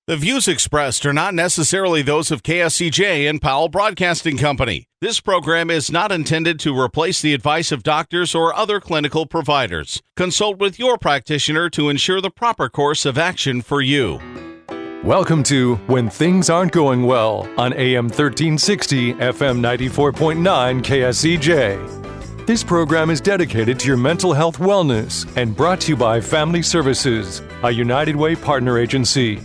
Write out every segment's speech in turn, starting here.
The views expressed are not necessarily those of KSCJ and Powell Broadcasting Company. This program is not intended to replace the advice of doctors or other clinical providers. Consult with your practitioner to ensure the proper course of action for you. Welcome to When Things Aren't Going Well on AM 1360, FM 94.9 KSCJ. This program is dedicated to your mental health wellness and brought to you by Family Services, a United Way partner agency.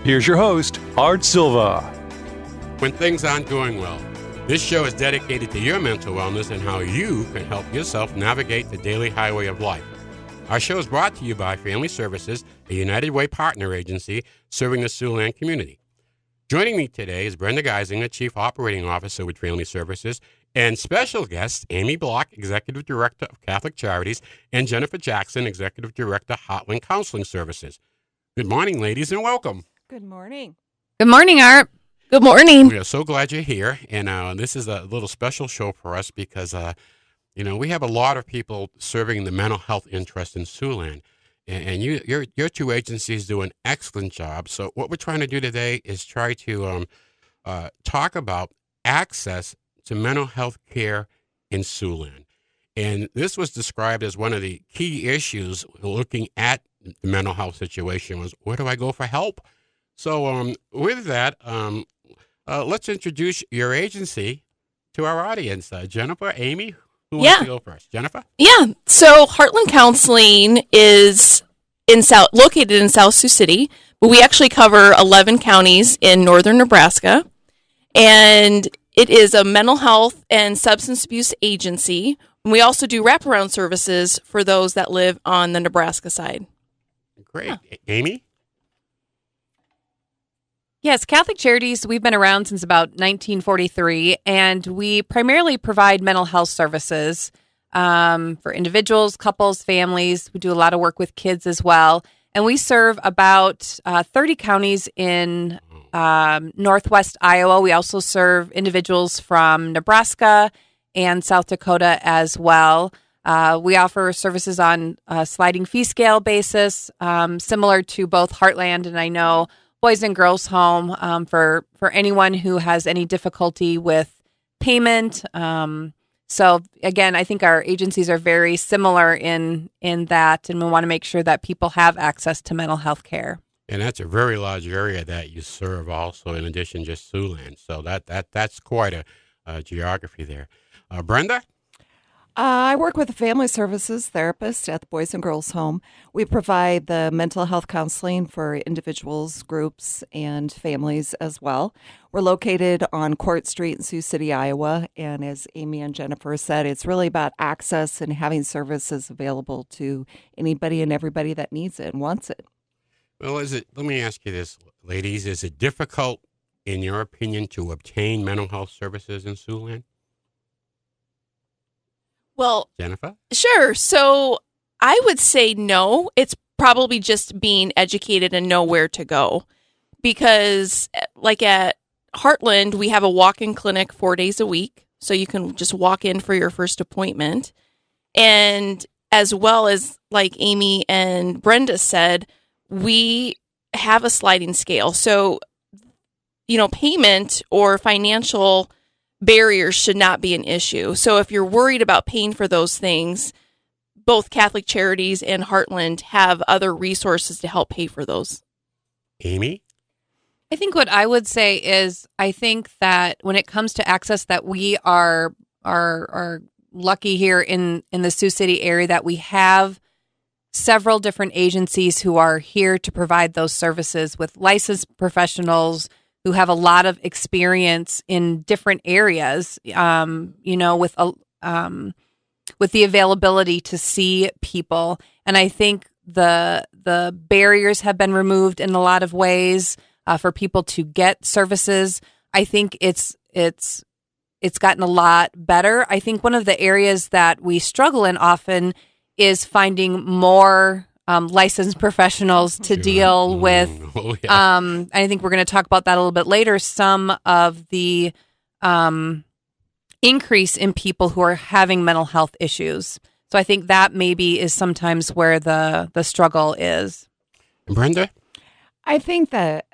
Here's your host, Art Silva. When things aren't going well, this show is dedicated to your mental wellness and how you can help yourself navigate the daily highway of life. Our show is brought to you by Family Services, a United Way partner agency serving the Siouxland community. Joining me today is Brenda Geisinger, Chief Operating Officer with Family Services, and special guests Amy Block, Executive Director of Catholic Charities, and Jennifer Jackson, Executive Director, Heartland Counseling Services. Good morning, ladies, and welcome. Good morning. Good morning, Art. Good morning. We are so glad you're here, and this is a little special show for us because, we have a lot of people serving the mental health interest in Siouxland, and your two agencies do an excellent job. So what we're trying to do today is try to talk about access to mental health care in Siouxland. And this was described as one of the key issues looking at the mental health situation was, where do I go for help? So with that, let's introduce your agency to our audience. Jennifer, Amy, who wants to go first? Jennifer? Yeah. So Heartland Counseling is located in South Sioux City, but we actually cover 11 counties in northern Nebraska. And it is a mental health and substance abuse agency. And we also do wraparound services for those that live on the Nebraska side. Great. Yeah. Amy? Yes, Catholic Charities, we've been around since about 1943, and we primarily provide mental health services for individuals, couples, families. We do a lot of work with kids as well, and we serve about 30 counties in northwest Iowa. We also serve individuals from Nebraska and South Dakota as well. We offer services on a sliding fee scale basis, similar to both Heartland and I know Boys and Girls Home for anyone who has any difficulty with payment. So again, I think our agencies are very similar in that, and we want to make sure that people have access to mental health care. And that's a very large area that you serve also, in addition to just Siouxland. So that's quite a geography there. Brenda? I work with a family services therapist at the Boys and Girls Home. We provide the mental health counseling for individuals, groups, and families as well. We're located on Court Street in Sioux City, Iowa. And as Amy and Jennifer said, it's really about access and having services available to anybody and everybody that needs it and wants it. Well, let me ask you this, ladies. Is it difficult, in your opinion, to obtain mental health services in Siouxland? Well, Jennifer? Sure. So I would say no. It's probably just being educated and know where to go. Because like at Heartland, we have a walk-in clinic 4 days a week. So you can just walk in for your first appointment. And as well as like Amy and Brenda said, we have a sliding scale. So, payment or financial barriers should not be an issue. So if you're worried about paying for those things, both Catholic Charities and Heartland have other resources to help pay for those. Amy? I think what I would say is I think that when it comes to access, that we are lucky here in the Sioux City area that we have several different agencies who are here to provide those services with licensed professionals who have a lot of experience in different areas, with the availability to see people. And I think the barriers have been removed in a lot of ways for people to get services. I think it's gotten a lot better. I think one of the areas that we struggle in often is finding more licensed professionals to deal with. I think we're going to talk about that a little bit later. Some of the increase in people who are having mental health issues. So I think that maybe is sometimes where the struggle is. Brenda? I think that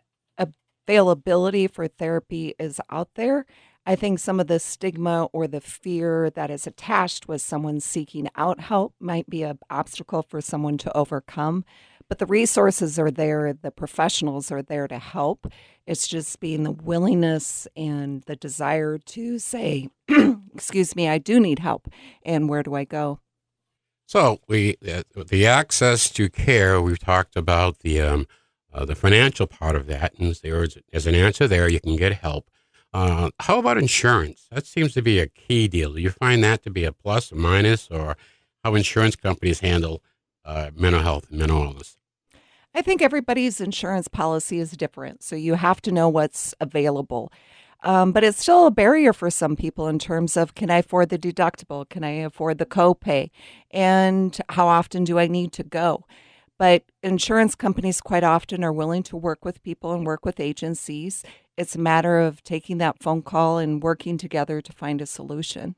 availability for therapy is out there. I think some of the stigma or the fear that is attached with someone seeking out help might be an obstacle for someone to overcome. But the resources are there, the professionals are there to help. It's just being the willingness and the desire to say, excuse me, I do need help, and where do I go? So the access to care, we've talked about the financial part of that, and there's an answer there. You can get help. How about insurance? That seems to be a key deal. Do you find that to be a plus or minus, or how insurance companies handle mental health and mental illness? I think everybody's insurance policy is different, so you have to know what's available. But it's still a barrier for some people in terms of, can I afford the deductible? Can I afford the copay? And how often do I need to go? But insurance companies quite often are willing to work with people and work with agencies. It's a matter of taking that phone call and working together to find a solution.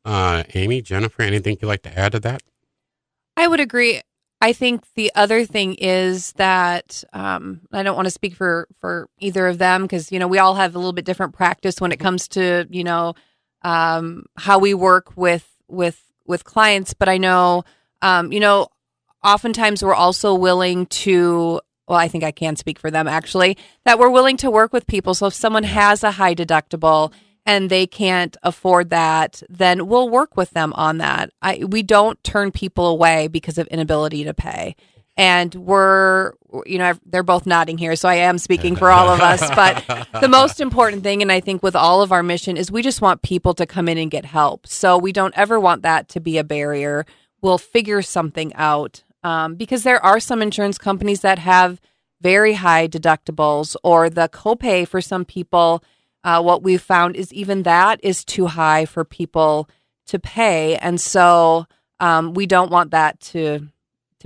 Amy, Jennifer, anything you'd like to add to that? I would agree. I think the other thing is that I don't want to speak for either of them because, we all have a little bit different practice when it comes to, how we work with clients. But I know, oftentimes we're also willing to, well, I think I can speak for them actually, that we're willing to work with people. So if someone has a high deductible and they can't afford that, then we'll work with them on that. We don't turn people away because of inability to pay. And they're both nodding here, so I am speaking for all of us. But the most important thing, and I think with all of our mission, is we just want people to come in and get help. So we don't ever want that to be a barrier. We'll figure something out because there are some insurance companies that have very high deductibles, or the copay for some people. What we've found is even that is too high for people to pay. And so we don't want that to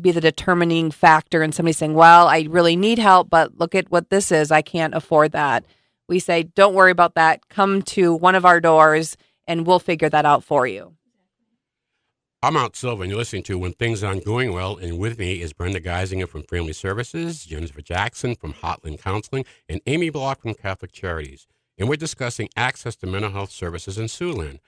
be the determining factor in somebody saying, well, I really need help, but look at what this is. I can't afford that. We say, don't worry about that. Come to one of our doors and we'll figure that out for you. I'm out Silva, and you're listening to When Things Aren't Going Well, and with me is Brenda Geisinger from Family Services, Jennifer Jackson from Heartland Counseling, and Amy Block from Catholic Charities. And we're discussing access to mental health services in Siouxland.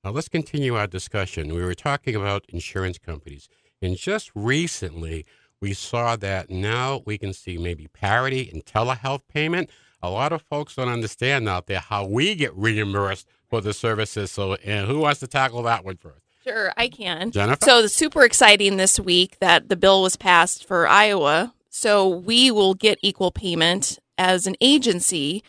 Now, let's continue our discussion. We were talking about insurance companies. And just recently, we saw that now we can see maybe parity in telehealth payment. A lot of folks don't understand out there how we get reimbursed for the services. So, and who wants to tackle that one first? Sure, I can. Jennifer? So it's super exciting this week that the bill was passed for Iowa. So we will get equal payment as an agency,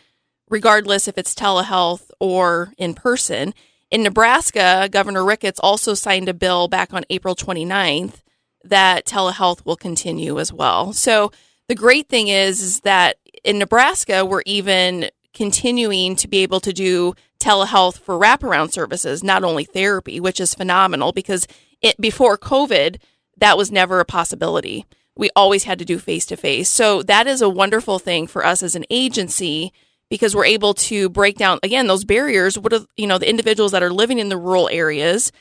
regardless if it's telehealth or in person. In Nebraska, Governor Ricketts also signed a bill back on April 29th that telehealth will continue as well. So the great thing is that in Nebraska, we're even continuing to be able to do telehealth for wraparound services, not only therapy, which is phenomenal because before COVID, that was never a possibility. We always had to do face-to-face. So that is a wonderful thing for us as an agency because we're able to break down, again, those barriers. What are, the individuals that are living in the rural areas,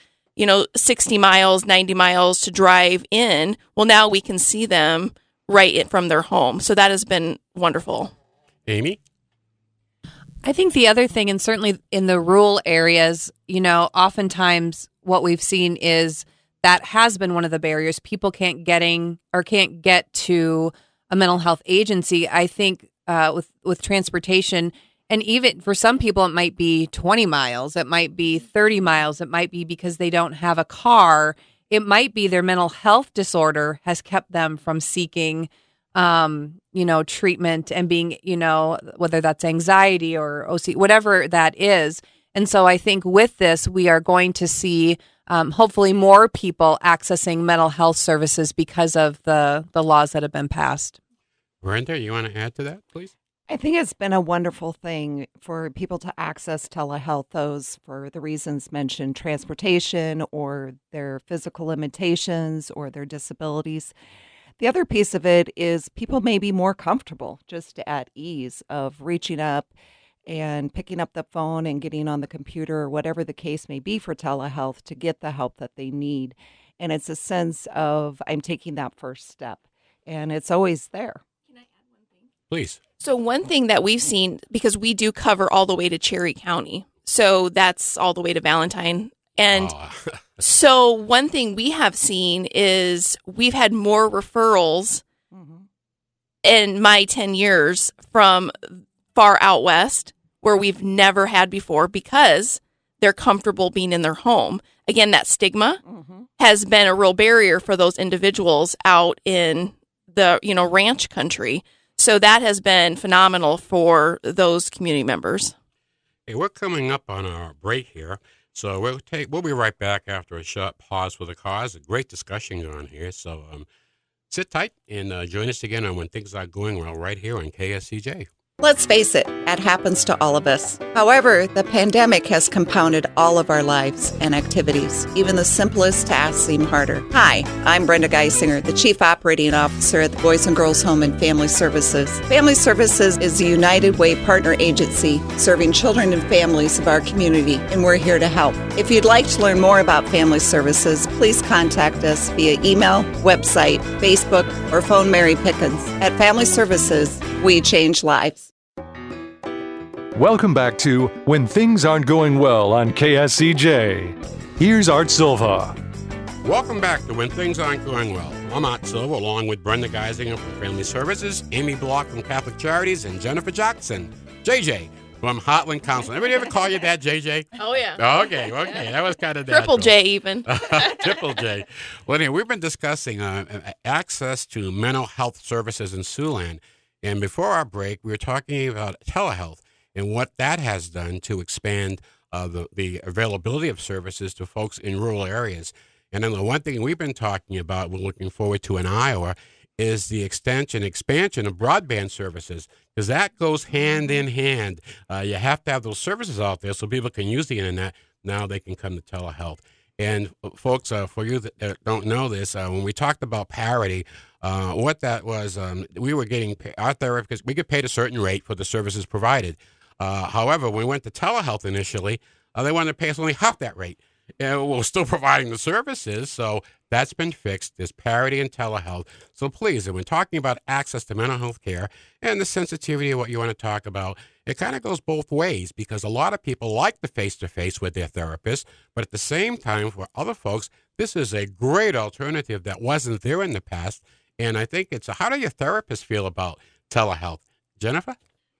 60 miles, 90 miles to drive in. Well, now we can see them right from their home. So that has been wonderful. Amy? I think the other thing, and certainly in the rural areas, oftentimes what we've seen is that has been one of the barriers. People can't get to a mental health agency. I think with transportation, and even for some people, it might be 20 miles, it might be 30 miles, it might be because they don't have a car. It might be their mental health disorder has kept them from seeking treatment and being, whether that's anxiety or OC, whatever that is. And so I think with this, we are going to see hopefully more people accessing mental health services because of the laws that have been passed. Brenda, you want to add to that, please? I think it's been a wonderful thing for people to access telehealth, those for the reasons mentioned, transportation or their physical limitations or their disabilities. The other piece of it is people may be more comfortable just at ease of reaching up and picking up the phone and getting on the computer or whatever the case may be for telehealth to get the help that they need. And it's a sense of I'm taking that first step, and it's always there. Please. So one thing that we've seen, because we do cover all the way to Cherry County, so that's all the way to Valentine. And so one thing we have seen is we've had more referrals in my 10 years from far out west where we've never had before because they're comfortable being in their home. Again, that stigma has been a real barrier for those individuals out in the, ranch country. So that has been phenomenal for those community members. Hey, we're coming up on our break here, so we'll be right back after a short pause for the cause. A great discussion going on here, so sit tight and join us again on When Things Are Going Well right here on KSCJ. Let's face it, that happens to all of us. However, the pandemic has compounded all of our lives and activities. Even the simplest tasks seem harder. Hi, I'm Brenda Geisinger, the Chief Operating Officer at the Boys and Girls Home and Family Services. Family Services is a United Way partner agency serving children and families of our community, and we're here to help. If you'd like to learn more about Family Services, please contact us via email, website, Facebook, or phone Mary Pickens. At Family Services, we change lives. Welcome back to When Things Aren't Going Well on KSCJ. Here's Art Silva. Welcome back to When Things Aren't Going Well. I'm Art Silva, along with Brenda Geisinger from Family Services, Amy Block from Catholic Charities, and Jennifer Jackson, JJ, from Heartland Counseling. Everybody ever call you that, JJ? Oh, yeah. Okay. That was kind of Triple J even. Triple J. Well, anyway, we've been discussing access to mental health services in Siouxland. And before our break, we were talking about telehealth and what that has done to expand the availability of services to folks in rural areas. And then the one thing we've been talking about, we're looking forward to in Iowa, is the expansion of broadband services, because that goes hand in hand. You have to have those services out there so people can use the internet. Now they can come to telehealth. And folks, for you that don't know this, when we talked about parity, what that was, we were getting our therapists, we get paid a certain rate for the services provided. However, when we went to telehealth initially, they wanted to pay us only half that rate. And we're still providing the services, so that's been fixed. There's parity in telehealth. So please, when talking about access to mental health care and the sensitivity of what you want to talk about, it kind of goes both ways, because a lot of people like the face-to-face with their therapist, but at the same time, for other folks, this is a great alternative that wasn't there in the past. And I think how do your therapists feel about telehealth? Jennifer?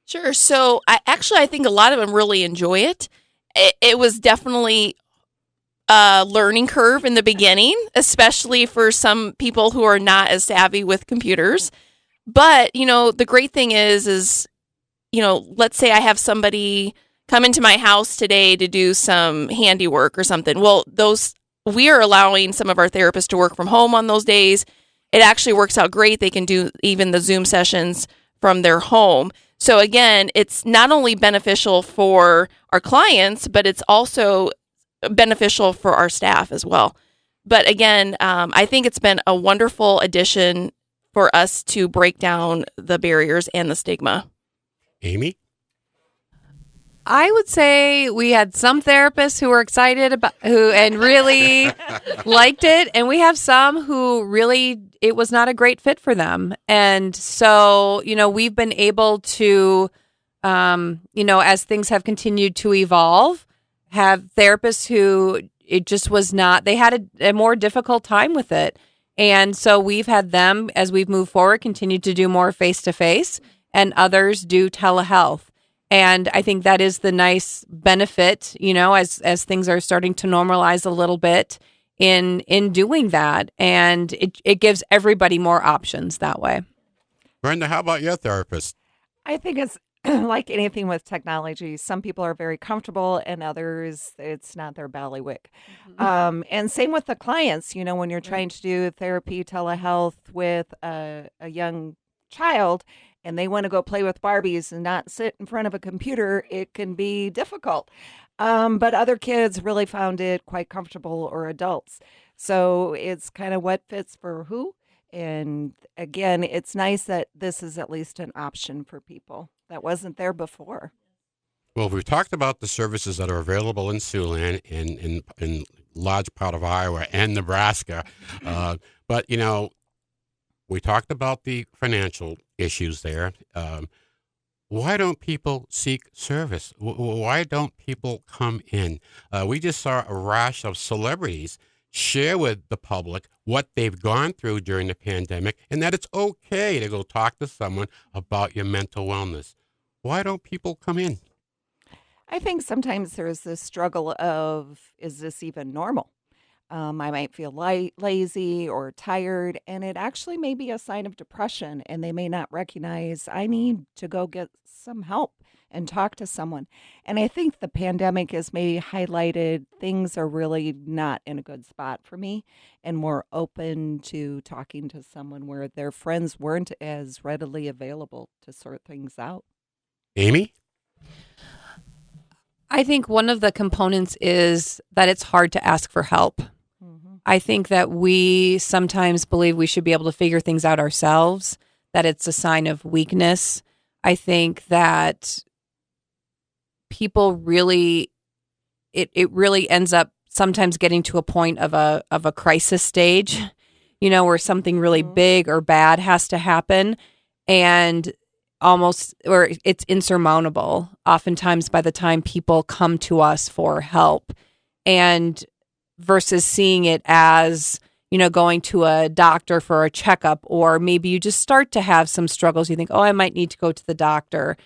Sure. So I think a lot of them really enjoy it. It was definitely a learning curve in the beginning, especially for some people who are not as savvy with computers. But, the great thing is, let's say I have somebody come into my house today to do some handiwork or something. Well, we are allowing some of our therapists to work from home on those days. It actually works out great. They can do even the Zoom sessions from their home. So again, it's not only beneficial for our clients, but it's also beneficial for our staff as well. But again, I think it's been a wonderful addition for us to break down the barriers and the stigma. Amy? I would say we had some therapists who were excited and really liked it, and we have some who really it was not a great fit for them. And so, we've been able to, as things have continued to evolve, have therapists who it just was not. They had a more difficult time with it, and so we've had them, as we've moved forward, continue to do more face to face, and others do telehealth. And I think that is the nice benefit, as things are starting to normalize a little bit in doing that. And it gives everybody more options that way. Brenda, how about your therapist? I think it's like anything with technology. Some people are very comfortable and others, it's not their ballywick. And same with the clients, when you're trying to do therapy, telehealth with a young child, and they want to go play with Barbies and not sit in front of a computer, it can be difficult. But other kids really found it quite comfortable, or adults. So it's kind of what fits for who. And again, it's nice that this is at least an option for people that wasn't there before. Well, we've talked about the services that are available in Siouxland and in large part of Iowa and Nebraska. But, we talked about the financial issues there. why don't people seek service? Why don't people come in? We just saw a rash of celebrities share with the public what they've gone through during the pandemic and that it's okay to go talk to someone about your mental wellness. Why don't people come in? I think sometimes there's this struggle of, is this even normal? I might feel lazy or tired, and it actually may be a sign of depression, and they may not recognize I need to go get some help and talk to someone. And I think the pandemic has maybe highlighted things are really not in a good spot for me, and more open to talking to someone where their friends weren't as readily available to sort things out. Amy? I think one of the components is that it's hard to ask for help. I think that we sometimes believe we should be able to figure things out ourselves, that it's a sign of weakness. I think that people really, it really ends up sometimes getting to a point of a crisis stage, where something really big or bad has to happen, and or it's insurmountable oftentimes by the time people come to us for help, and versus seeing it as, going to a doctor for a checkup, or maybe you just start to have some struggles. You think, oh, I might need to go to the doctor.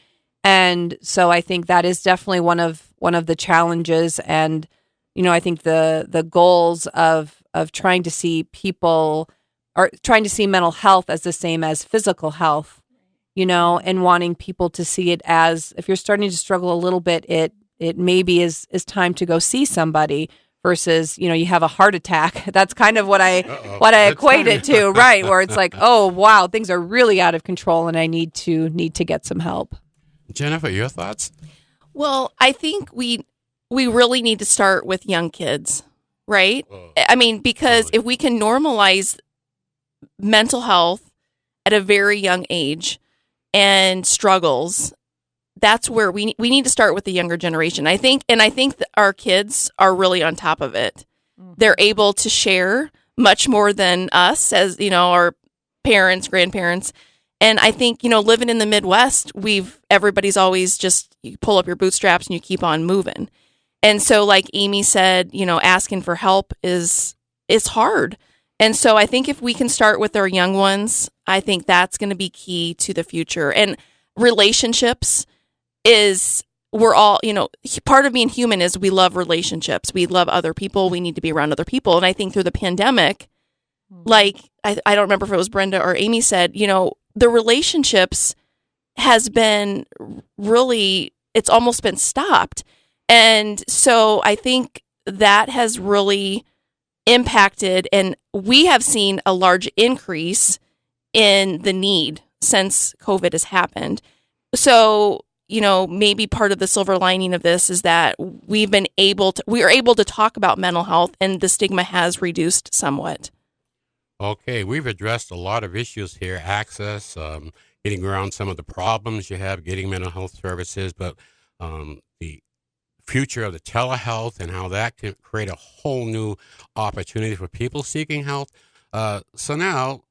And so I think that is definitely one of the challenges. And, I think the goals of trying to see people, or trying to see mental health as the same as physical health, and wanting people to see it as, if you're starting to struggle a little bit, it maybe is time to go see somebody. Versus, you have a heart attack. That's kind of what I equate it to, right? Where it's like, oh wow, things are really out of control, and I need to get some help. Jennifer, your thoughts? Well, I think we really need to start with young kids, right? I mean, because if we can normalize mental health at a very young age and struggles, that's where we need to start with the younger generation. I think that our kids are really on top of it. They're able to share much more than us, as our parents, grandparents. And I think, living in the Midwest, everybody's always just, you pull up your bootstraps and you keep on moving. And so, like Amy said, asking for help is hard. And so I think if we can start with our young ones, I think that's going to be key to the future. And relationships we're all, part of being human is we love relationships. We love other people. We need to be around other people. And I think through the pandemic, like, I don't remember if it was Brenda or Amy said, the relationships has been really, it's almost been stopped. And so I think that has really impacted, and we have seen a large increase in the need since COVID has happened. So, maybe part of the silver lining of this is that we are able to talk about mental health, and the stigma has reduced somewhat. Okay, we've addressed a lot of issues here, access, getting around some of the problems you have getting mental health services, but the future of the telehealth and how that can create a whole new opportunity for people seeking health. So now,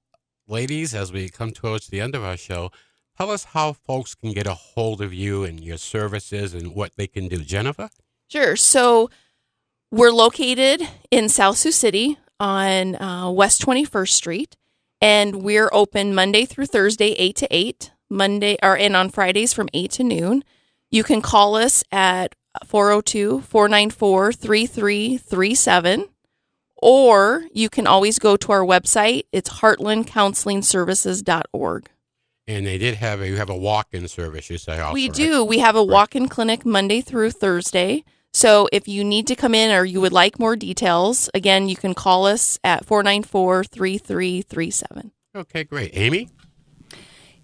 ladies, as we come towards the end of our show, tell us how folks can get a hold of you and your services and what they can do. Jennifer? Sure. So we're located in South Sioux City on West 21st Street, and we're open Monday through Thursday, 8 to 8, and on Fridays from 8 to noon. You can call us at 402-494-3337, or you can always go to our website. It's heartlandcounselingservices.org. And you have a walk-in service, you say also, We right? do. We have a walk-in clinic Monday through Thursday. So if you need to come in or you would like more details, again, you can call us at 494-3337. Okay, great. Amy?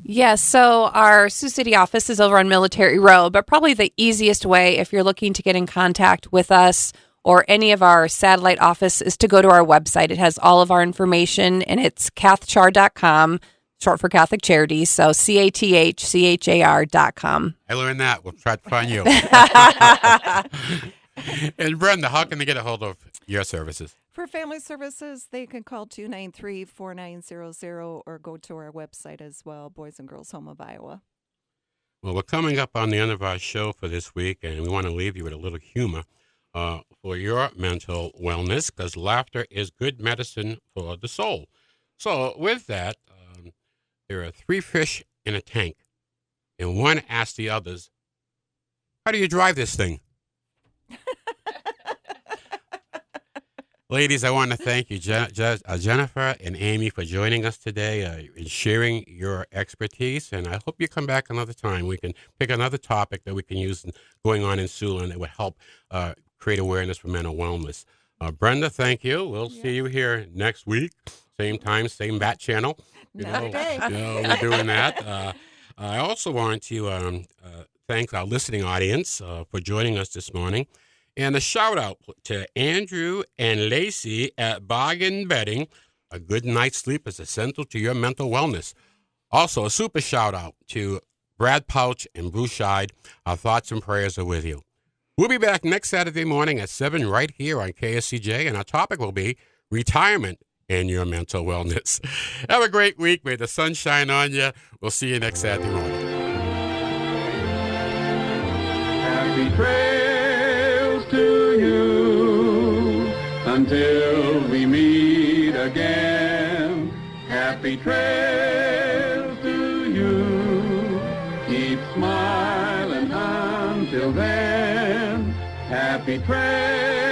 Yes, so our Sioux City office is over on Military Road, but probably the easiest way if you're looking to get in contact with us or any of our satellite office is to go to our website. It has all of our information, and it's cathchar.com, short for Catholic Charities, so cathchar.com. I learned that. We'll try to find you. And Brenda, how can they get a hold of your services? For family services, they can call 293-4900 or go to our website as well, Boys and Girls Home of Iowa. Well, we're coming up on the end of our show for this week, and we want to leave you with a little humor for your mental wellness, because laughter is good medicine for the soul. So with that, there are 3 fish in a tank, and one asked the others, how do you drive this thing? Ladies, I want to thank you, Jennifer and Amy, for joining us today and sharing your expertise. And I hope you come back another time. We can pick another topic that we can use going on in Siouxland that would help create awareness for mental wellness. Brenda, thank you. We'll see you here next week. Same time, same bat channel. We're doing that. I also want to thank our listening audience for joining us this morning. And a shout out to Andrew and Lacey at Bargain Bedding. A good night's sleep is essential to your mental wellness. Also, a super shout out to Brad Pouch and Bruce Scheid. Our thoughts and prayers are with you. We'll be back next Saturday morning at 7 right here on KSCJ, and our topic will be retirement and your mental wellness. Have a great week. May the sun shine on you. We'll see you next Saturday morning. Happy trails to you until we meet again. Happy trails to you. Keep smiling until then. Happy trails.